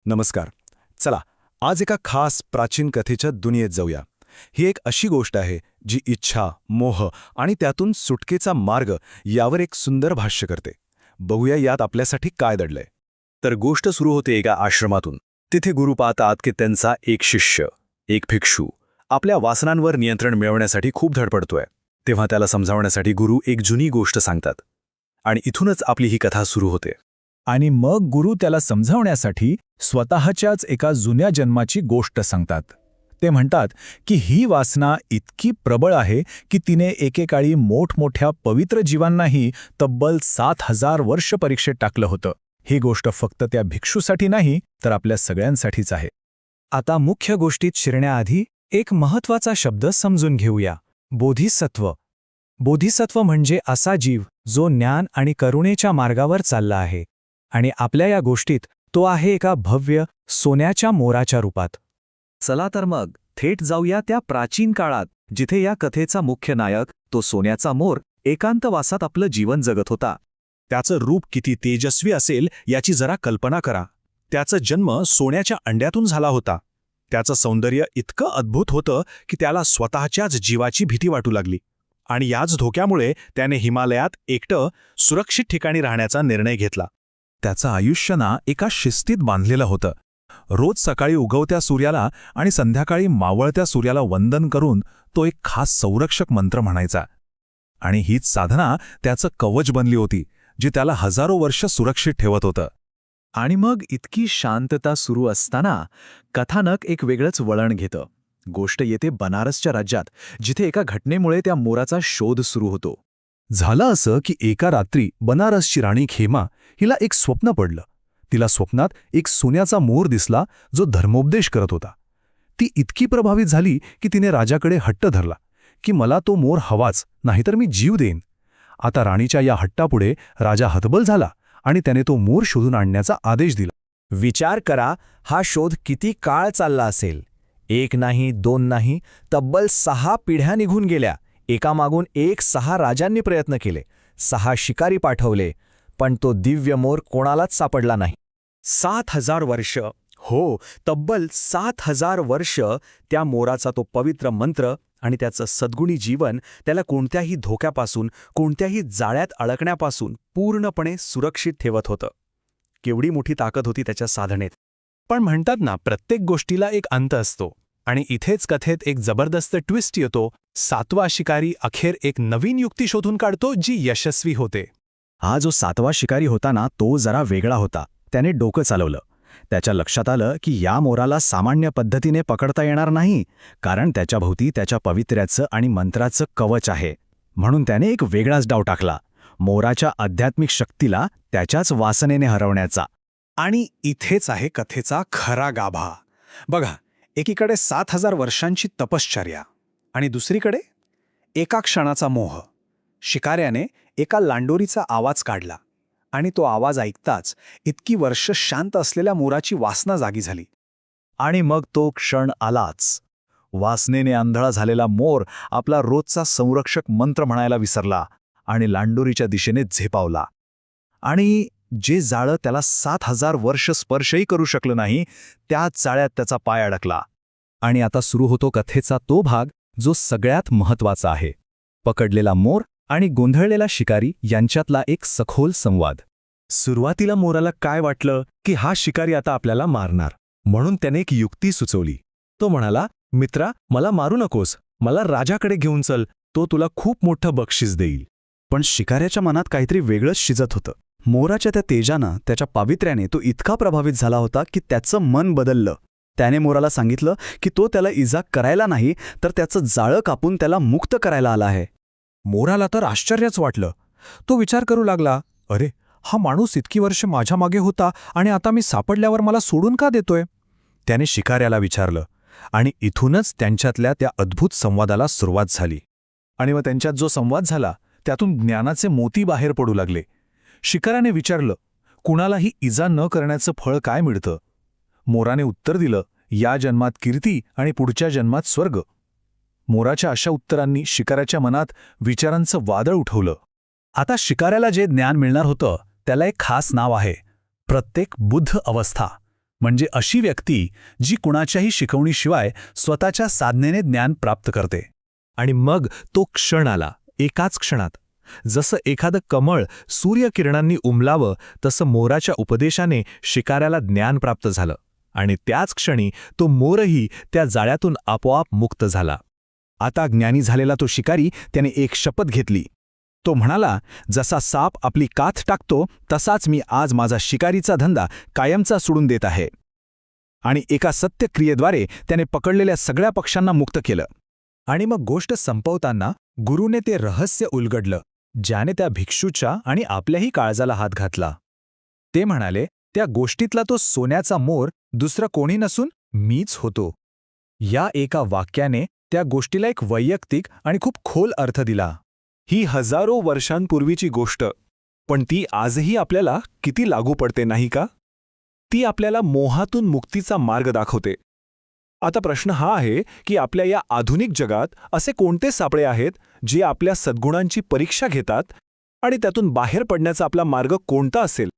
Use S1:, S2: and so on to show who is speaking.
S1: नमस्कार. चला, आज एका खास प्राचीन कथेच्या दुनियेत जाऊया. ही एक अशी गोष्ट आहे जी इच्छा, मोह आणि त्यातून सुटकेचा मार्ग यावर एक सुंदर भाष्य करते. बघूया यात आपल्यासाठी काय दडलंय. तर गोष्ट सुरू होते एका आश्रमातून. तिथे गुरु पाहतात की त्यांचा एक शिष्य, एक भिक्षू, आपल्या वासनांवर नियंत्रण मिळवण्यासाठी खूप धडपडतोय. तेव्हा त्याला समजावण्यासाठी गुरु एक जुनी गोष्ट सांगतात. आणि इथूनच आपली ही कथा सुरू होते.
S2: आणि मग गुरु त्याला समजावण्यासाठी स्वतःच्याच एका जुन्या जन्माची गोष्ट सांगतात. ते म्हणतात की ही वासना इतकी प्रबळ आहे की तिने एकेकाळी मोठमोठ्या पवित्र जीवांनाही तब्बल 7,000 वर्ष परीक्षेत टाकलं होतं. ही गोष्ट फक्त त्या भिक्षूसाठी नाही तर आपल्या सगळ्यांसाठीच आहे.
S3: आता मुख्य गोष्टीत शिरण्याआधी एक महत्त्वाचा शब्द समजून घेऊया. बोधिसत्व. बोधिसत्व म्हणजे असा जीव जो ज्ञान आणि करुणेच्या मार्गावर चालला आहे. आणि आपल्या या गोष्टीत तो आहे एका भव्य सोन्याच्या मोराच्या रूपात.
S4: चला तर मग थेट जाऊया त्या प्राचीन काळात, जिथे या कथेचा मुख्य नायक, तो सोन्याचा मोर, एकांतवासात आपलं जीवन जगत होता.
S1: त्याचं रूप किती तेजस्वी असेल याची जरा कल्पना करा. त्याचा जन्म सोन्याच्या अंड्यातून झाला होता. त्याचं सौंदर्य इतकं अद्भुत होतं की त्याला स्वतःच्याच जीवाची भीती वाटू लागली. आणि याच धोक्यामुळे त्याने हिमालयात एकटं सुरक्षित ठिकाणी राहण्याचा निर्णय घेतला. त्याचं आयुष्य एका शिस्तीत बांधलेलं होतं. रोज सकाळी उगवत्या सूर्याला आणि संध्याकाळी मावळत्या सूर्याला वंदन करून तो एक खास संरक्षक मंत्र म्हणायचा. आणि हीच साधना त्याचं कवच बनली होती, जी त्याला हजारो वर्ष सुरक्षित ठेवत होतं.
S4: आणि मग इतकी शांतता सुरू असताना कथानक एक वेगळंच वळण घेतं. गोष्ट येते बनारसच्या राज्यात, जिथे एका घटनेमुळे त्या मोराचा शोध सुरू होतो.
S1: झालं असं की एका रात्री बनारसची राणी खेमा हिला एक स्वप्न पडलं. तिला स्वप्नात एक सोन्याचा मोर दिसला जो धर्मोपदेश करत होता. ती इतकी प्रभावित झाली की तिने राजाकडे हट्ट धरला की मला तो मोर हवाच, नाहीतर मी जीव देईन. आता राणीच्या या हट्टापुढे राजा हतबल झाला आणि त्याने तो मोर शोधून आणण्याचा आदेश दिला.
S3: विचार करा, हा शोध किती काळ चालला असेल. एक नाही, दोन नाही, तब्बल 6 पिढ्या निघून गेल्या. एकामागून एक 6 राजांनी प्रयत्न केले, 6 शिकारी पाठवले, पण तो दिव्य मोर कोणालाच सापडला नाही.
S2: 7,000 वर्ष, हो, तब्बल 7,000 वर्ष त्या मोराचा तो पवित्र मंत्र आणि त्याचं सद्गुणी जीवन त्याला कोणत्याही धोक्यापासून, कोणत्याही जाळ्यात अडकण्यापासून पूर्णपणे सुरक्षित ठेवत होतं. केवढी मोठी ताकद होती त्याच्या साधनेत. पण म्हणतात ना, प्रत्येक गोष्टीला एक अंत असतो. आणि इथेच कथेत एक जबरदस्त ट्विस्ट येतो. 7वा शिकारी अखेर एक नवीन युक्ती शोधून काढतो जी यशस्वी होते.
S1: हा जो 7वा शिकारी होता ना, तो जरा वेगळा होता. त्याने डोकं चालवलं. त्याच्या लक्षात आलं की या मोराला सामान्य पद्धतीने पकडता येणार नाही, कारण त्याच्याभोवती त्याच्या पवित्र्याचं आणि मंत्राचं कवच आहे. म्हणून त्याने एक वेगळाच डाव टाकला, मोराच्या आध्यात्मिक शक्तीला त्याच्याच वासनेने हरवण्याचा.
S2: आणि इथेच आहे कथेचा खरा गाभा. बघा, एकीकडे 7,000 वर्षांची तपश्चर्या आणि दुसरीकडे एका क्षणाचा मोह. शिकाऱ्याने एका लांडोरीचा आवाज काढला आणि तो आवाज ऐकताच इतकी वर्ष शांत असलेल्या मोराची वासना जागी झाली.
S1: आणि मग तो क्षण आलाच. वासनेने आंधळा झालेला मोर आपला रोजचा संरक्षक मंत्र म्हणायला विसरला आणि लांडोरीच्या दिशेने झेपावला. आणि जे जाळं त्याला 7,000 वर्ष स्पर्शही करू शकलं नाही, त्याच जाळ्यात त्याचा पाय अडकला. आणि आता सुरू होतो कथेचा तो भाग जो सगळ्यात महत्त्वाचा आहे. पकडलेला मोर आणि गोंधळलेला शिकारी यांच्यातला एक सखोल संवाद.
S2: सुरुवातीला मोराला काय वाटलं की हा शिकारी आता आपल्याला मारणार, म्हणून त्याने एक युक्ती सुचवली. तो म्हणाला, मित्रा, मला मारू नकोस, मला राजाकडे घेऊन चल, तो तुला खूप मोठं बक्षीस देईल.
S1: पण शिकाऱ्याच्या मनात काहीतरी वेगळंच शिजत होतं. मोराच्या त्या तेजानं, त्याच्या पावित्र्याने तो इतका प्रभावित झाला होता की त्याचं मन बदललं. त्याने मोराला सांगितलं की तो त्याला इजा करायला नाही, तर त्याचं जाळं कापून त्याला मुक्त करायला आला आहे.
S2: मोराला तर आश्चर्यच वाटलं. तो विचार करू लागला, अरे, हा माणूस इतकी वर्ष माझ्या मागे होता आणि आता मी सापडल्यावर मला सोडून का देतोय?
S1: त्याने शिकाऱ्याला विचारलं आणि इथूनच त्यांच्यातल्या त्या अद्भुत संवादाला सुरुवात झाली. आणि मग त्यांच्यात जो संवाद झाला त्यातून ज्ञानाचे मोती बाहेर पडू लागले. शिकाऱ्याने विचारलं, कुणालाही इजा न करण्याचं फळ काय मिळतं? मोराने उत्तर दिलं, या जन्मात कीर्ती आणि पुढच्या जन्मात स्वर्ग. मोराच्या अशा उत्तरांनी शिकाऱ्याच्या मनात विचारांचं वादळ उठवलं. आता शिकाऱ्याला जे ज्ञान मिळणार होतं त्याला एक खास नाव आहे, प्रत्येक बुद्ध अवस्था. म्हणजे अशी व्यक्ती जी कुणाच्याही शिकवणीशिवाय स्वतःच्या साधनेने ज्ञान प्राप्त करते.
S2: आणि मग तो क्षण आला, एकाच क्षणात. जसं एखादं कमळ सूर्यकिरणांनी उमलावं तसं मोराच्या उपदेशाने शिकाऱ्याला ज्ञान प्राप्त झालं. आणि त्याच क्षणी तो मोरही त्या जाळ्यातून आपोआप मुक्त झाला.
S1: आता ज्ञानी झालेला तो शिकारी त्याने एक शपथ घेतली. तो म्हणाला, जसा साप आपली काथ टाकतो तसाच मी आज माझा शिकारीचा धंदा कायमचा सोडून देत आहे. आणि एका सत्यक्रियेद्वारे त्याने पकडलेल्या सगळ्या पक्ष्यांना मुक्त केलं.
S2: आणि मग गोष्ट संपवताना गुरुने ते रहस्य उलगडलं, ज्याने त्या भिक्षूच्या आणि आपल्याही काळजाला हात घातला. ते म्हणाले, त्या गोष्टीतला तो सोन्याचा मोर दुसरं कोणी नसून मीच होतो. या एका वाक्याने त्या गोष्टीला एक वैयक्तिक आणि खूप खोल अर्थ दिला. ही हजारो वर्षांपूर्वीची गोष्ट, पण ती आजही आपल्याला किती लागू पडते नाही का? ती आपल्याला मोहातून मुक्तीचा मार्ग दाखवते. आता प्रश्न हा आहे की आपल्या या आधुनिक जगात असे कोणते सापळे आहेत जे आपल्या सद्गुणांची परीक्षा घेतात आणि त्यातून बाहेर पडण्याचा आपला मार्ग कोणता असेल?